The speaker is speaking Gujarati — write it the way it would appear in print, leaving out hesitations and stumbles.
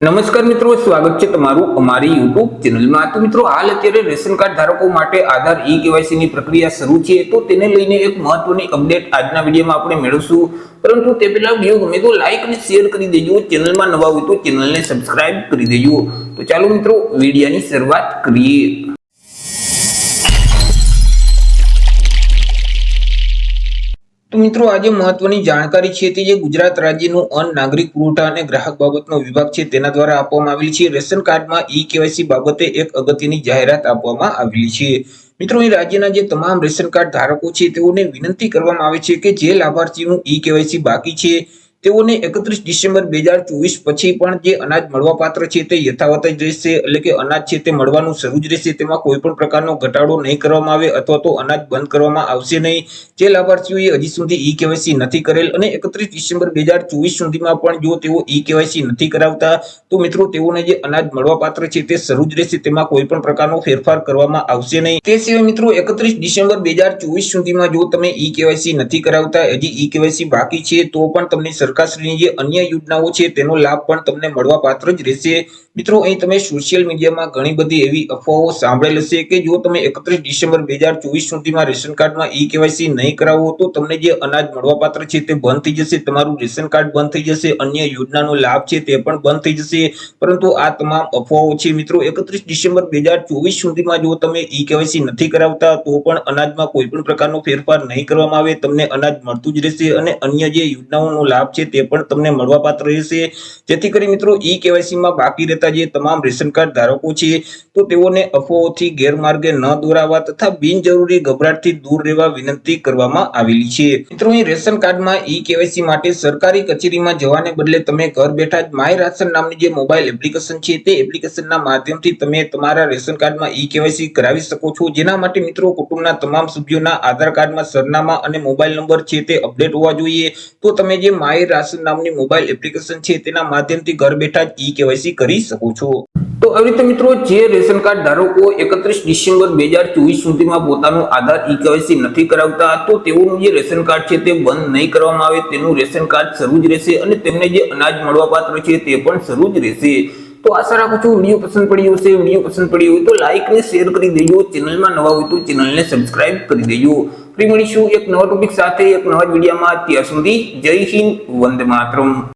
નમસ્કાર મિત્રો, સ્વાગત છે તમારું અમારી YouTube ચેનલમાં। તો મિત્રો, હાલ અત્યારે રેશન કાર્ડ ધારકો માટે આધાર ઈ-કેવાયસી ની પ્રક્રિયા શરૂ છે, તો તેને લઈને એક મહત્વની અપડેટ આજના વિડીયોમાં આપણે મેળવશું। પરંતુ તે પહેલા વિડીયો ગમે તો લાઈક અને શેર કરી દેજો, ચેનલમાં નવા હોય તો ચેનલને સબસ્ક્રાઇબ કરી દેજો। તો ચાલો મિત્રો, વિડીયોની શરૂઆત કરીએ। તો મિત્રો, આજે મહત્વની જાણકારી છે તે જે ગુજરાત રાજ્યનું અન્ન નાગરિક પુરવઠા અને ગ્રાહક બાબતનો વિભાગ છે તેના દ્વારા આપવામાં આવેલી છે। રેશન કાર્ડમાં ઈ-કેવાયસી બાબતે એક અગત્યની જાહેરાત આપવામાં આવેલી છે। મિત્રો, અહીં રાજ્યના જે તમામ રેશન કાર્ડ ધારકો છે તેઓને વિનંતી કરવામાં આવે છે કે જે લાભાર્થીનું ઈ-કેવાયસી બાકી છે તેઓને 31 ડિસેમ્બર 2024 પછી પણ જે અનાજ મળવાપાત્ર છે તે યથાવત જ રહેશે, એટલે કે અનાજ છે તે મળવાનું શરૂ જ રહેશે, તેમાં કોઈ પણ પ્રકારનો ઘટાડો નહીં કરવામાં આવે અથવા તો અનાજ બંધ કરવામાં આવશે નહીં। જે લાભાર્થીઓએ હજી સુધી ઈ-કેવાયસી નથી કરેલ અને 31 ડિસેમ્બર 2024 સુધીમાં પણ જો તેઓ ઈ-કેવાયસી નથી કરાવતા તો મિત્રો તેઓને જે અનાજ મળવાપાત્ર છે તે શરૂ જ રહેશે, તેમાં કોઈ પણ પ્રકારનો ફેરફાર કરવામાં આવશે નહીં। તે સિવાય મિત્રો, 31 ડિસેમ્બર 2024 સુધીમાં જો તમે ઈ-કેવાયસી નથી કરાવતા, હજી ઈ-કેવાયસી બાકી છે, તો પણ તમને સરકારશ્રીની જે અન્ય યોજનાઓ છે તેનો લાભ પણ તમને મળવાપાત્ર જ રહેશે। મિત્રો, અહીં તમે સોશિયલ મીડિયામાં ઘણી બધી એવી અફવાઓ સાંભળેલ હશે કે જો તમે 31 ડિસેમ્બર 2024 સુધીમાં રેશન કાર્ડમાં ઈ-કેવાયસી નહીં કરાવો તો તમને જે અનાજ મળવાપાત્ર છે તે બંધ થઈ જશે, તમારું રેશન કાર્ડ બંધ થઈ જશે, અન્ય યોજનાનો લાભ છે તે પણ બંધ થઈ જશે। પરંતુ આ તમામ અફવાઓ છે મિત્રો। 31 ડિસેમ્બર 2024 સુધીમાં જો તમે ઈ-કેવાયસી નથી કરાવતા તો પણ અનાજમાં કોઈ પણ પ્રકારનો ફેરફાર નહીં કરવામાં આવે, તમને અનાજ મળતું જ રહેશે અને અન્ય જે યોજનાઓનો લાભ છે તે પણ તમને મળવાપાત્ર રહેશે। જેથી કરી મિત્રો, ઈ-કેવાયસીમાં બાકી રહેતા જે તમામ રેશન કાર્ડ ધારકો છે તો તેઓને અફવાઓથી ગેરમાર્ગે ન દોરાવા તથા બિનજરૂરી ગભરાટથી દૂર રહેવા વિનંતી કરવામાં આવેલી છે। મિત્રો, અહીં રેશન કાર્ડમાં ઈ-કેવાયસી માટે સરકારી કચેરીમાં જવાને બદલે તમે ઘર બેઠા જ માય રાશન નામની જે મોબાઈલ એપ્લિકેશન છે તે એપ્લિકેશનના માધ્યમથી તમે તમારા રેશન કાર્ડમાં ઈ-કેવાયસી કરાવી શકો છો। જેના માટે મિત્રો, કુટુંબના તમામ સભ્યોના આધાર કાર્ડમાં સરનામા અને મોબાઈલ નંબર છે તે અપડેટ હોવા જોઈએ। તો તમે જે માય રાશન નામની મોબાઈલ એપ્લિકેશન છે તેના માધ્યમથી ઘર બેઠા જ ઈ-કેવાયસી કરી શકો છો। તો આવી રીતે મિત્રો, જે રેશન કાર્ડ ધારકો 31 ડિસેમ્બર 2024 સુધીમાં પોતાનું આધાર ઈ-કેવાયસી નથી કરાવતા તો તેઓનું જે રેશન કાર્ડ છે તે બંધ નહીં કરવામાં આવે, તેનું રેશન કાર્ડ શરૂ જ રહેશે અને તેમને જે અનાજ મળવાપાત્ર છે તે પણ શરૂ જ રહેશે। તો આશા રાખું છું વિડીયો પસંદ પડ્યો હશે। વિડીયો પસંદ પડ્યો હોય તો લાઈક અને શેર કરી દેજો, ચેનલમાં નવા હોય તો ચેનલને સબસ્ક્રાઇબ કરી દેજો। ફરી મળીશું એક નવા ટોપિક સાથે એક નવા વિડીયોમાં। ત્યાર સુધી જય હિન્દ, વંદે માતરમ।